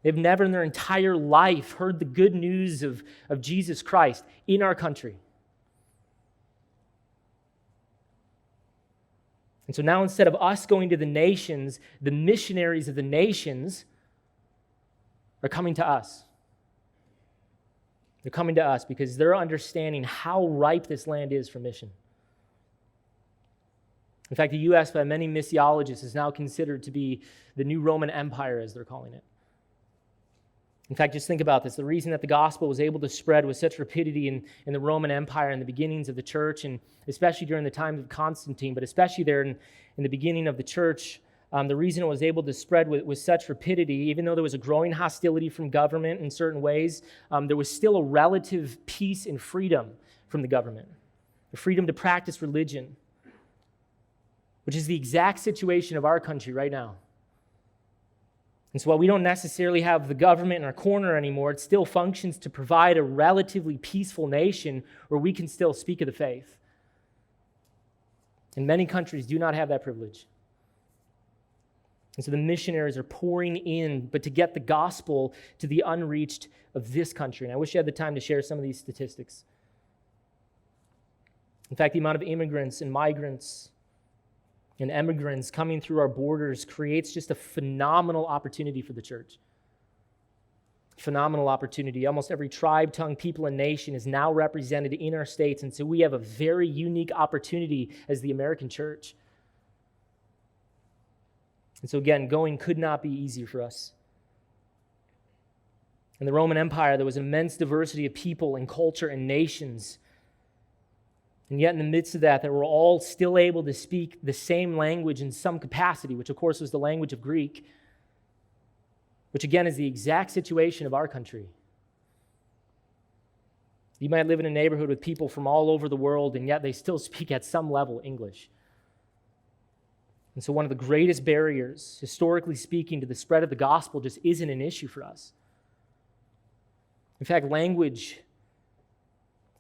They've never in their entire life heard the good news of Jesus Christ in our country. And so now instead of us going to the nations, the missionaries of the nations are coming to us. They're coming to us because they're understanding how ripe this land is for mission. In fact, the U.S. by many missiologists is now considered to be the new Roman Empire, as they're calling it. In fact, just think about this. The reason that the gospel was able to spread with such rapidity in the Roman Empire and the beginnings of the church, and especially during the time of Constantine, but especially there in the beginning of the church, the reason it was able to spread with such rapidity, even though there was a growing hostility from government in certain ways, there was still a relative peace and freedom from the government, the freedom to practice religion, which is the exact situation of our country right now. And so while we don't necessarily have the government in our corner anymore, it still functions to provide a relatively peaceful nation where we can still speak of the faith. And many countries do not have that privilege. And so the missionaries are pouring in, but to get the gospel to the unreached of this country. And I wish I had the time to share some of these statistics. In fact, the amount of immigrants and migrants and immigrants coming through our borders creates just a phenomenal opportunity for the church. Phenomenal opportunity. Almost every tribe, tongue, people, and nation is now represented in our states, and so we have a very unique opportunity as the American church. And so again, going could not be easier for us. In the Roman Empire, there was immense diversity of people and culture and nations. And yet in the midst of that, they were all still able to speak the same language in some capacity, which of course was the language of Greek, which again is the exact situation of our country. You might live in a neighborhood with people from all over the world, and yet they still speak at some level English. And so one of the greatest barriers, historically speaking, to the spread of the gospel just isn't an issue for us. In fact, language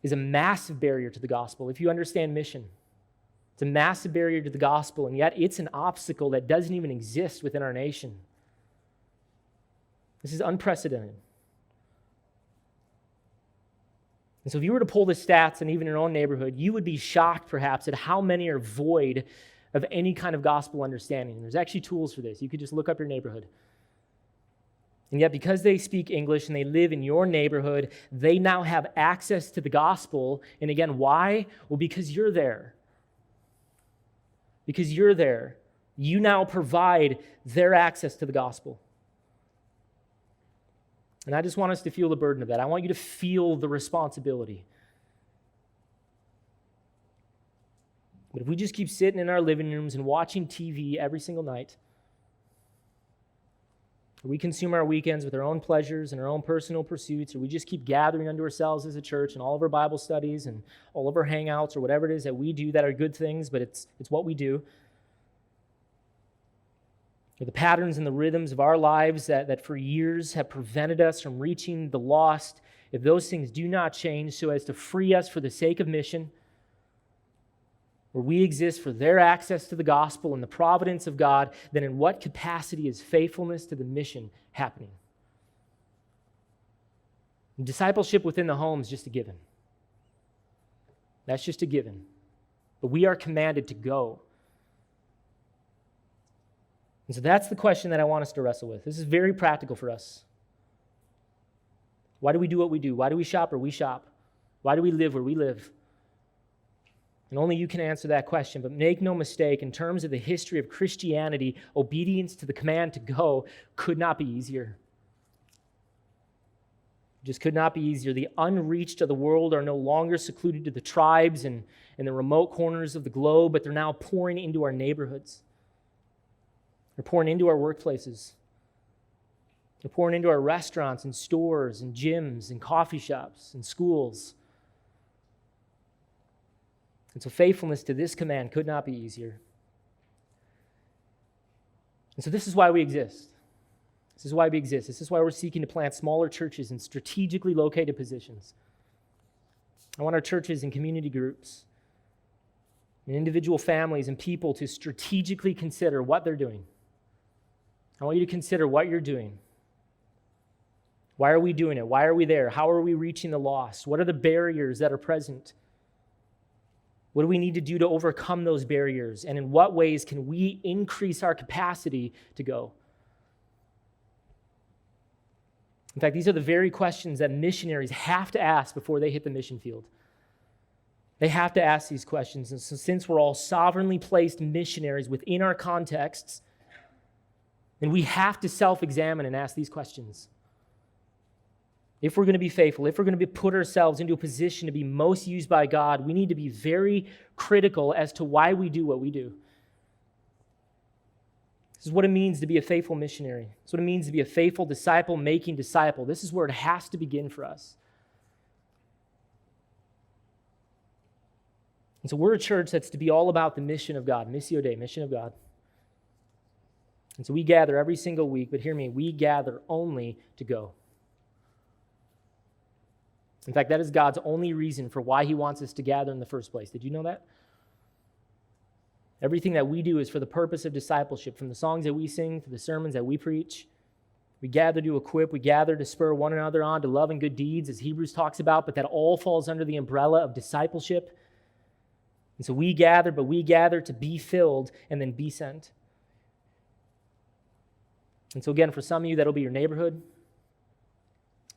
is a massive barrier to the gospel. If you understand mission, it's a massive barrier to the gospel, and yet it's an obstacle that doesn't even exist within our nation. This is unprecedented. And so if you were to pull the stats and even your own neighborhood, you would be shocked perhaps at how many are void of any kind of gospel understanding. And there's actually tools for this. You could just look up your neighborhood. And yet because they speak English and they live in your neighborhood, they now have access to the gospel. And again, why? Well, because you're there. Because you're there. You now provide their access to the gospel. And I just want us to feel the burden of that. I want you to feel the responsibility. But if we just keep sitting in our living rooms and watching TV every single night, or we consume our weekends with our own pleasures and our own personal pursuits, or we just keep gathering unto ourselves as a church and all of our Bible studies and all of our hangouts or whatever it is that we do that are good things, but it's what we do. Or the patterns and the rhythms of our lives that for years have prevented us from reaching the lost, if those things do not change so as to free us for the sake of mission, where we exist for their access to the gospel and the providence of God, then in what capacity is faithfulness to the mission happening? And discipleship within the home is just a given. That's just a given. But we are commanded to go. And so that's the question that I want us to wrestle with. This is very practical for us. Why do we do what we do? Why do we shop where we shop? Why do we live where we live? And only you can answer that question, but make no mistake, in terms of the history of Christianity, obedience to the command to go could not be easier. It just could not be easier. The unreached of the world are no longer secluded to the tribes and in the remote corners of the globe, but they're now pouring into our neighborhoods. They're pouring into our workplaces. They're pouring into our restaurants and stores and gyms and coffee shops and schools. And so faithfulness to this command could not be easier. And so this is why we exist. This is why we exist. This is why we're seeking to plant smaller churches in strategically located positions. I want our churches and community groups and individual families and people to strategically consider what they're doing. I want you to consider what you're doing. Why are we doing it? Why are we there? How are we reaching the lost? What are the barriers that are present? What do we need to do to overcome those barriers? And in what ways can we increase our capacity to go? In fact, these are the very questions that missionaries have to ask before they hit the mission field. They have to ask these questions. And so since we're all sovereignly placed missionaries within our contexts, then we have to self-examine and ask these questions. If we're going to be faithful, if we're going to put ourselves into a position to be most used by God, we need to be very critical as to why we do what we do. This is what it means to be a faithful missionary. This is what it means to be a faithful disciple making disciple. This is where it has to begin for us. And so we're a church that's to be all about the mission of God, Missio Dei, mission of God. And so we gather every single week, but hear me, we gather only to go. In fact, that is God's only reason for why he wants us to gather in the first place. Did you know that? Everything that we do is for the purpose of discipleship, from the songs that we sing to the sermons that we preach. We gather to equip, we gather to spur one another on to love and good deeds, as Hebrews talks about, but that all falls under the umbrella of discipleship. And so we gather, but we gather to be filled and then be sent. And so again, for some of you, that'll be your neighborhood.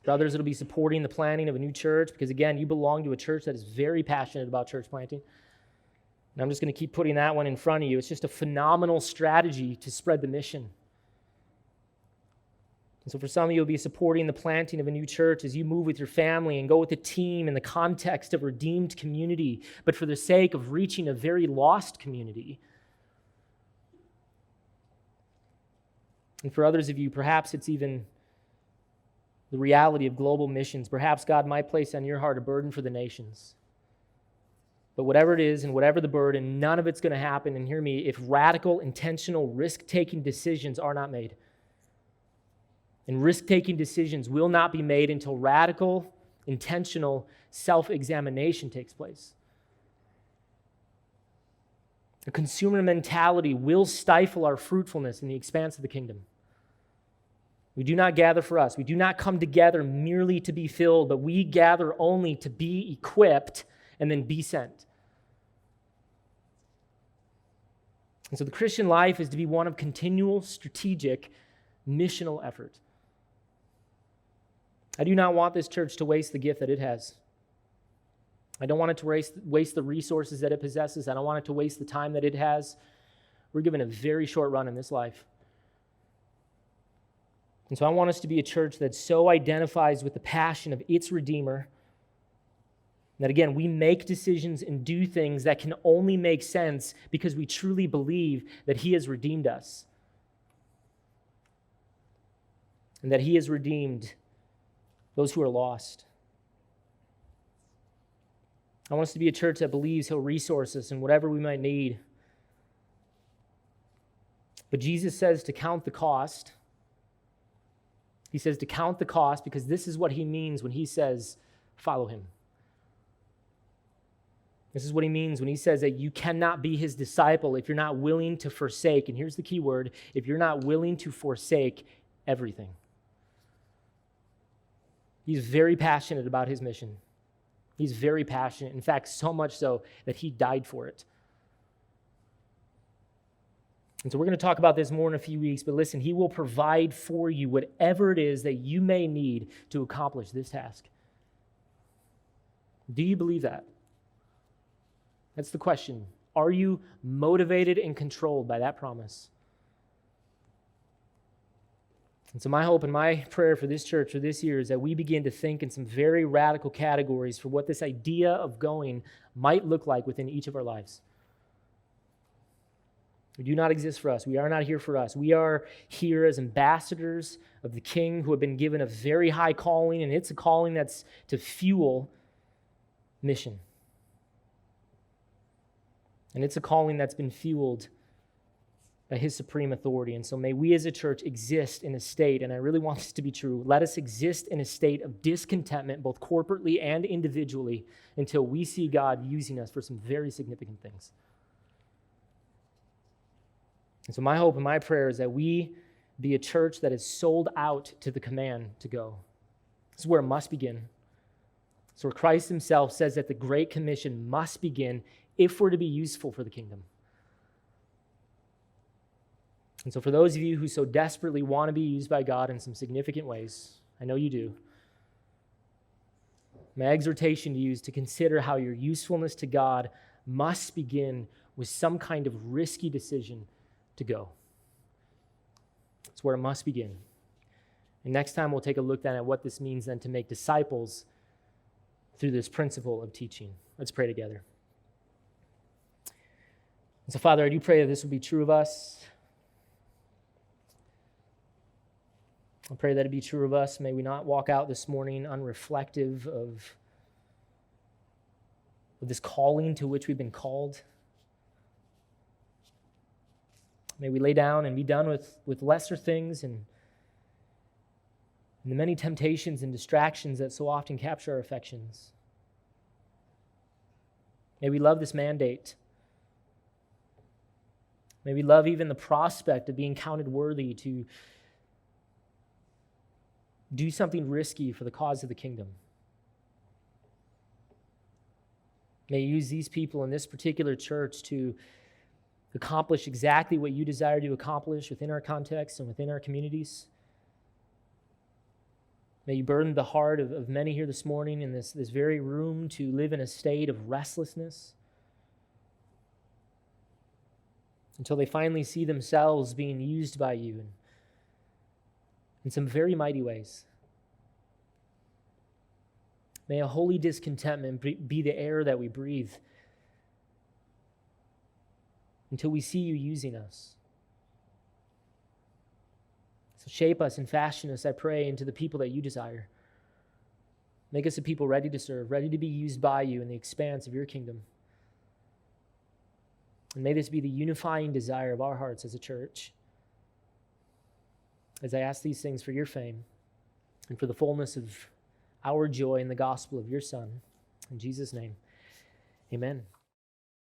For others, it'll be supporting the planting of a new church, because again, you belong to a church that is very passionate about church planting. And I'm just going to keep putting that one in front of you. It's just a phenomenal strategy to spread the mission. And so for some of you, it'll be supporting the planting of a new church as you move with your family and go with a team in the context of redeemed community, but for the sake of reaching a very lost community. And for others of you, perhaps it's even the reality of global missions. Perhaps God might place on your heart a burden for the nations. But whatever it is and whatever the burden, none of it's going to happen, and hear me, if radical, intentional, risk-taking decisions are not made. And risk-taking decisions will not be made until radical, intentional self-examination takes place. A consumer mentality will stifle our fruitfulness in the expanse of the kingdom. We do not gather for us. We do not come together merely to be filled, but we gather only to be equipped and then be sent. And so the Christian life is to be one of continual, strategic, missional effort. I do not want this church to waste the gift that it has. I don't want it to waste the resources that it possesses. I don't want it to waste the time that it has. We're given a very short run in this life. And so I want us to be a church that so identifies with the passion of its Redeemer that, again, we make decisions and do things that can only make sense because we truly believe that he has redeemed us and that he has redeemed those who are lost. I want us to be a church that believes he'll resource us in whatever we might need. But Jesus says to count the cost. He says to count the cost because this is what he means when he says, follow him. This is what he means when he says that you cannot be his disciple if you're not willing to forsake, and here's the key word, if you're not willing to forsake everything. He's very passionate about his mission. He's very passionate. In fact, so much so that he died for it. And so we're going to talk about this more in a few weeks, but listen, he will provide for you whatever it is that you may need to accomplish this task. Do you believe that? That's the question. Are you motivated and controlled by that promise? And so my hope and my prayer for this church for this year is that we begin to think in some very radical categories for what this idea of going might look like within each of our lives. We do not exist for us. We are not here for us. We are here as ambassadors of the King who have been given a very high calling, and it's a calling that's to fuel mission. And it's a calling that's been fueled by his supreme authority. And so may we as a church exist in a state, and I really want this to be true, let us exist in a state of discontentment, both corporately and individually, until we see God using us for some very significant things. And so my hope and my prayer is that we be a church that is sold out to the command to go. This is where it must begin. So where Christ himself says that the Great Commission must begin if we're to be useful for the kingdom. And so for those of you who so desperately want to be used by God in some significant ways, I know you do. My exhortation to you is to consider how your usefulness to God must begin with some kind of risky decision to go. It's where it must begin. And next time we'll take a look then at what this means then to make disciples through this principle of teaching. Let's pray together. And so, Father, I do pray that this will be true of us. I pray that it be true of us. May we not walk out this morning unreflective of this calling to which we've been called. May we lay down and be done with lesser things and the many temptations and distractions that so often capture our affections. May we love this mandate. May we love even the prospect of being counted worthy to do something risky for the cause of the kingdom. May you use these people in this particular church to accomplish exactly what you desire to accomplish within our context and within our communities. May you burden the heart of many here this morning in this very room to live in a state of restlessness until they finally see themselves being used by you in some very mighty ways. May a holy discontentment be the air that we breathe until we see you using us. So shape us and fashion us, I pray, into the people that you desire. Make us a people ready to serve, ready to be used by you in the expanse of your kingdom. And may this be the unifying desire of our hearts as a church. As I ask these things for your fame and for the fullness of our joy in the gospel of your Son. In Jesus' name, amen.